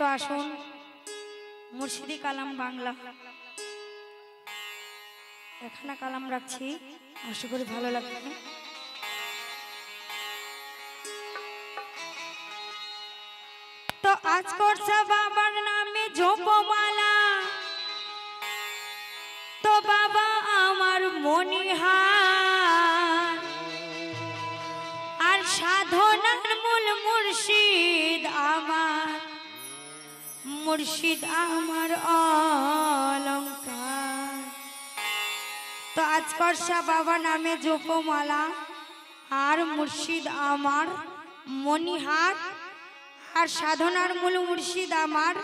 তো আসুন মুর্শিদি কালাম বাংলা এখানে কালাম রাখছি, আশা করি ভালো লাগবে। তো আজ করছে বাবার নামে জপমালা, তো বাবা আমার মনিহার আর সাধনার মূল মুর্শিদ আমার, মুর্শিদ আমার অলংকার। তো আজ করছে বাবা নামে জপমালা আর মুর্শিদ আমার মনিহার আর সাধনার মূল মুর্শিদ আমার,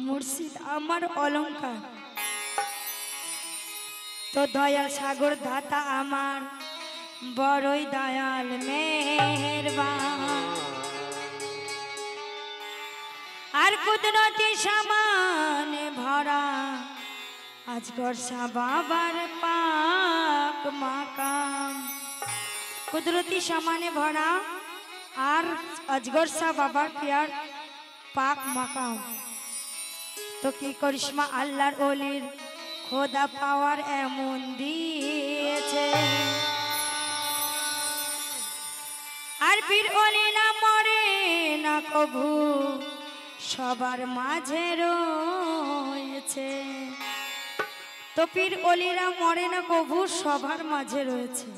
মুর্শিদ আমার অলংকার। তো দয়াল সাগর দাতা আমার বড়ই দয়াল মেহেরবান আর কুদরতি সামানে ভরা আজগর শাহ বাবার পাক মাকাম। কুদরতি সামানে ভরা আর আজগর শাহ বাবার পিয়ার পাক মাকাম। তো কি করিশ্মা আল্লাহর ওলির খোদা পাওয়ার এমন দিয়েছে, আর পীর ওলি না মরে না কভু সবার মাঝে রয়েছে। তো পীর ওলিরা মরে না কভু সবার মাঝে রয়েছে।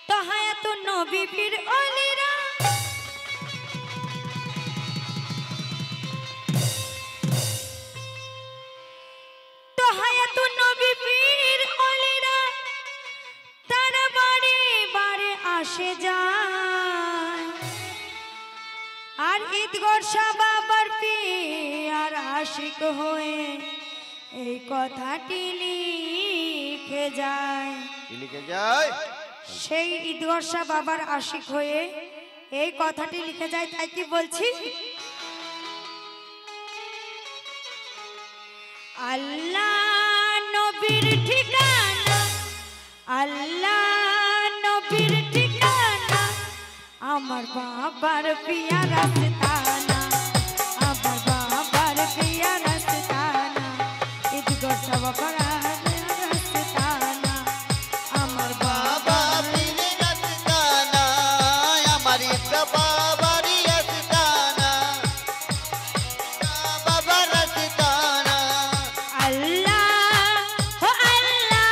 তো হায়াত নবী পীর ওলিরা আসে যায় আর ঈদগর শাহ বাবার পিয়ার আশিক হয়ে এই কথাটি লিখে যায়, সেই ঈদগর শাহ বাবার আশিক হয়ে এই কথাটি লিখে যায়। তাই কি বলছি, আল্লাহ নবীর ঠিকানা, আল্লাহ নবীর ঠিকানা, আমার বাবার পিয়া রাস্তানা, আমার বাবার পিয়া রাস্তানা, ঈদগর শাহ বাবার রাস্তানা, আমার বাবা পীর রাস্তানা, আমার ঈদগাহ বাবার রাস্তানা, বাবার রাস্তানা। আল্লাহ ও আল্লাহ,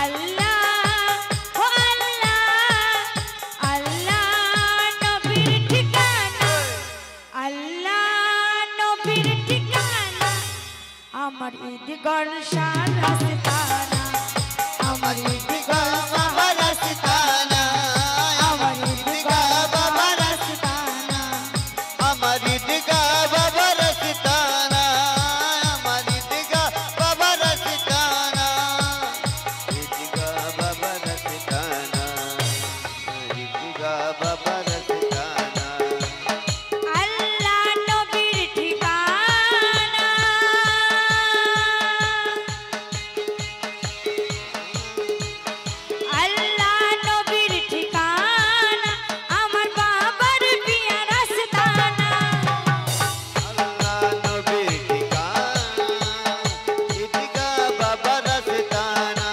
আল্লাহ ও আল্লাহ, আল্লাহ নবীর ঠিকানা, আল্লাহ নবীর ঠিকানা, আমার ঈদগর শাহ রাস্তানা, আমার ঈদগর বাবার রাস্তানা, আমার ঈদগহ বাবার রাস্তানা, আমার ঈদগাহ বাবার রাস্তানা, আমার ঈদগাহ বাবার রাস্তানা, ঈদগাহ বাবার রাস্তানা, ঈদগাহ বাবার রাস্তানা। আল্লাহ নবীর ঠিকানা, আল্লাহ নবীর ঠিকানা, আমার বাবার পিয়া রাস্তানা, আল্লাহ নবীর ঠিকানা, ঈদগাহ বাবার রাস্তানা,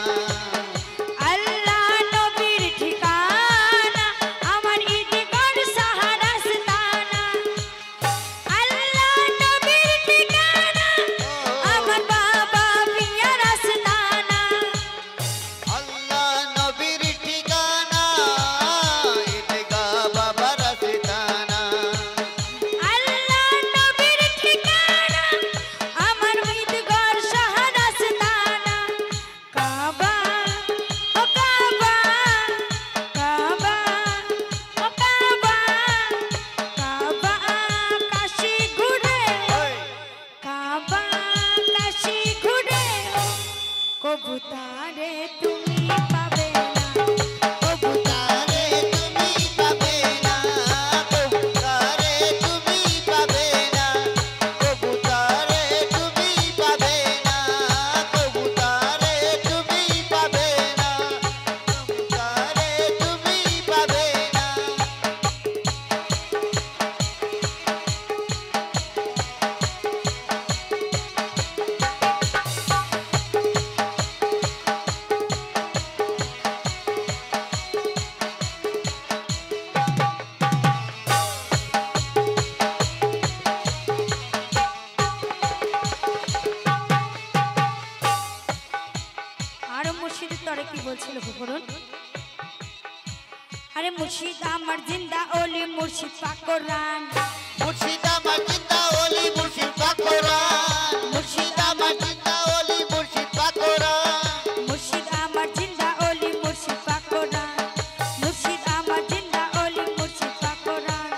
আল্লাহ নবীর ঠিকানা, আমার ঈদগর শাহ রাস্তানা, আল্লাহ নবীর ঠিকানা, আমার বাবা পিয়া রাস্তানা, আল্লাহ নবীর ঠিকানা, ঈদগাহ বাবার রাস্তানা, আল্লাহ নবীর ঠিকানা, আমার ঈদগর শাহ রাস্তানা। কাবা ও কাবা, কাবা ও কাবা, কাবা কাশী ঘুরে, কাবা কাশী ঘুরে, কবুতারে তুমি পাবে না, কবুতারে তুমি পাবে না, কবুতারে তুমি পাবে না, কবুতারে তরে কি বলছিল ফুফুরন? আরে মুর্শিদ আমার জিন্দা ওলি মুর্শিদ পাক কোরআন, মুর্শিদ আমার জিন্দা ওলি মুর্শিদ পাক কোরআন, মুর্শিদ আমার জিন্দা ওলি মুর্শিদ পাক কোরআন, মুর্শিদ আমার জিন্দা ওলি মুর্শিদ পাক কোরআন, মুর্শিদ আমার জিন্দা ওলি মুর্শিদ পাক কোরআন।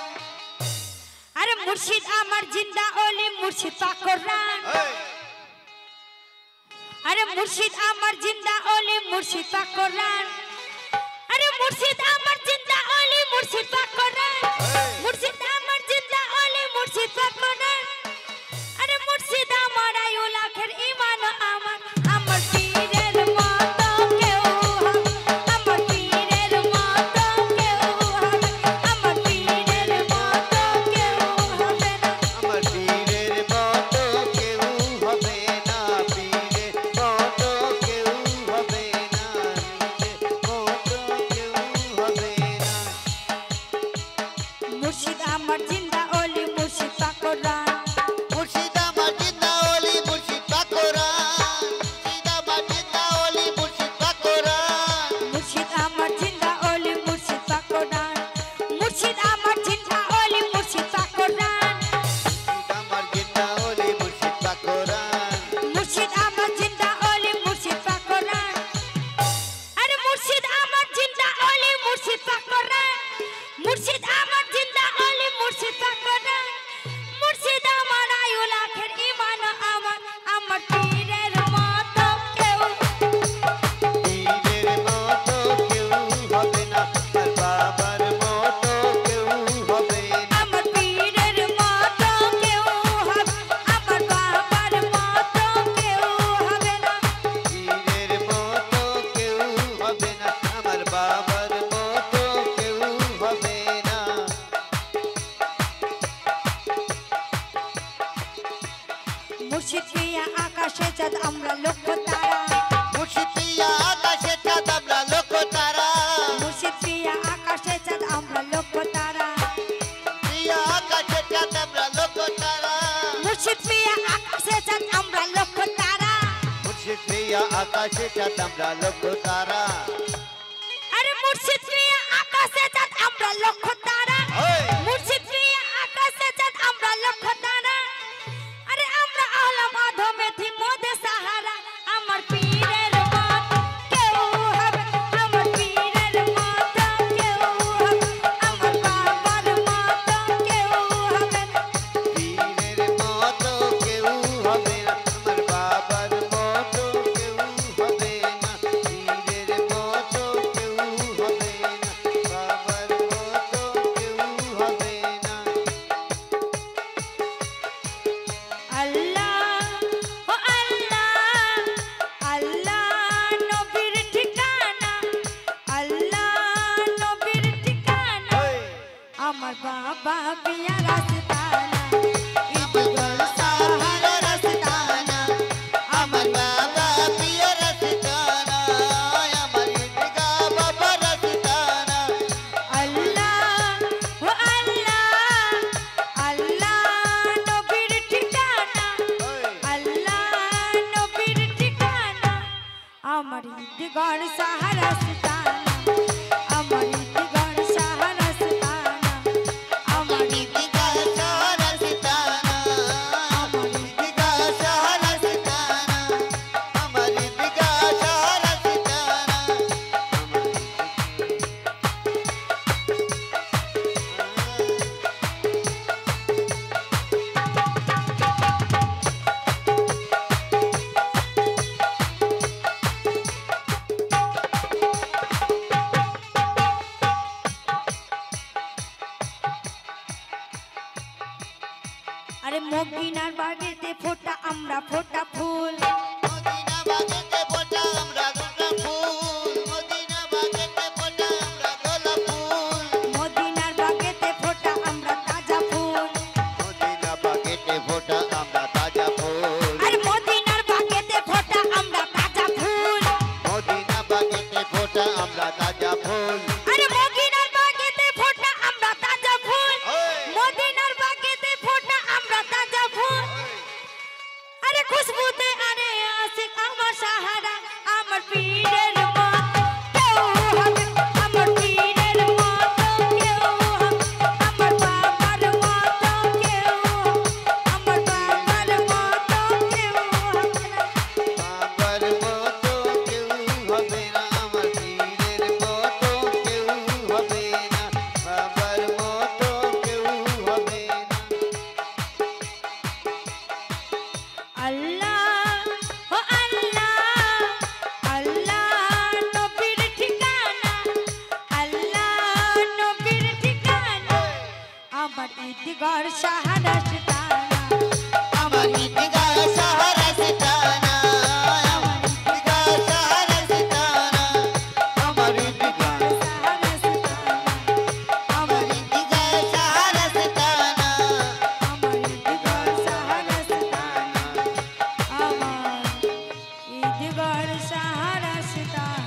আরে মুর্শিদ আমার জিন্দা ওলি মুর্শিদ পাক কোরআন, আরে মুর্শিদ আমার জিন্দা ওলি মুর্শিদ পাক কোরআন, আরে মুর্শিদ আমার জিন্দা ওলি মুর্শিদ পাক কোরআন, মুর্শিদ আমার জিন্দা ওলি মুর্শিদ পাক কোরআন। আরে মুর্শিদ আমার আয়ু লাখের ঈমান আমার, আমার পীরের মতো কেউ হবে, আমার পীরের মতো কেউ হবে, আমার পীরের মতো কেউ হবে না, আমার পীরের মতো কেউ হবে না, পীরের মতো কেউ হবে না, পীরের মতো কেউ হবে না। মুর্শিদ আমার জিন্দা ওলি মুর্শিদ পাক কোরআন, মুর্শিদ আমার জিন্দা ওলি মুর্শিদ পাক কোরআন, মুর্শিদ আমার জিন্দা ওলি মুর্শিদ পাক কোরআন, মুর্শিদ আমার জিন্দা ওলি মুর্শিদ পাক কোরআন, মুর্শিদ আমার জিন্দা ওলি মুর্শিদ পাক কোরআন, আমার জিন্দা ওলি মুর্শিদ পাক কোরআন, মুর্শিদ আমার জিন্দা ওলি মুর্শিদ পাক কোরআন। আরে মুর্শিদ আমার জিন্দা ওলি মুর্শিদ পাক কোরআন, মুর্শিদ আমার জিন্দা ওলি মুর্শিদ পাক কোরআন। মুর্শিদ আমার আয়ু লাখের ঈমান আমার, আমার পীরের মতো কেউ, পীরের মতো কেউ হবে না, আর বাবার মতো কেউ হবে না, আমার পীরের মতো কেউ হবে, আমার বাবার মতো কেউ হবে না, পীরের মতো কেউ হবে না, আমার বাবার মতো কেউ হবে না। মুর্শিদ প্রিয়া আকাশে চাঁদ আমরা লক্ষ্য তারা, মুর্শিদ প্রিয়া আকাশে চাঁদ আমরা লক্ষ্য তারা, মুর্শিদ প্রিয়া আকাশে চাঁদ আমরা লক্ষ্য তারা, প্রিয়া আকাশে চাঁদ আমরা লক্ষ্য তারা, মুর্শিদ প্রিয়া আকাশে চাঁদ আমরা লক্ষ্য তারা। মুর্শিদ প্রিয়া আকাশে চাঁদ আমরা লক্ষ্য তারা। আরে মুর্শিদ প্রিয়া আকাশে চাঁদ আমরা লক্ষ্য তারা, মুর্শিদ প্রিয়া আকাশে চাঁদ আমরা লক্ষ্য তারা। আরে আমরা আহলাম আধমেথি মধ্যে সাহারা, আমার পীরের মতো কেউ হবে, আমার পীরের মতো কেউ হবে, আমার বাবার মতো কেউ হবে না, পীরের মতো কেউ হবে না, আমার বাবার মতো কেউ হবে না, পীরের মতো কেউ হবে না, বাবার মতো কেউ হবে না। আল্লাহ ও আল্লাহ, আল্লাহ নবীর ঠিকানা, আল্লাহ নবীর ঠিকানা, আমার বাবা পিয়া রাস্তানা, ঈদগাহ সাহারা রাস্তানা, আমার বাবা প্রিয় রাস্তানা, আমার ঈদগাহ বাবা রাস্তানা। আল্লাহ ও আল্লাহ, আল্লাহ নবীর ঠিকানা, আল্লাহ নবীর ঠিকানা, আমার ঈদগাহ সাহারা রাস্তানা, আমার ঈদগাহ সাহারা রাস্তানা, আমার ঈদগাহ রাস্তানা, আমার ঈদগাহ রাস্তানা, আমার ঈদগাহ রাস্তানা। আরে মদিনার বাগেতে ফোটা আমরা ফোটা ফুল, মদিনা বাগেতে ফোটা আমরা গোলাপ ফুল, মদিনা বাগেতে ফোটা আমরা গোলাপ ফুল, মদিনার বাগেতে ফোটা আমরা তাজা ফুল, মদিনা বাগেতে ফোটা আমরা তাজা ফুল, আরে মদিনার বাগেতে ফোটা আমরা তাজা ফুল, মদিনা বাগেতে ফোটা আমরা তাজা ফুল। আরে মদিনার বাগেতে ফোটা আমরা তাজা ফুল, মদিনার বাগেতে ফোটা আমরা তাজা ফুল। আরে খুশবুতে আরে সাহারা সিতানা আমার ঈদগাহ সাহারা সিতানা আমার ঈদগাহ সাহারা সিতানা আমার ঈদগাহ সাহারা সিতানা আমার ঈদগাহ সাহারা সিতানা আমার ঈদগাহ সাহারা সিতানা আমার ঈদগাহ সাহারা সিতানা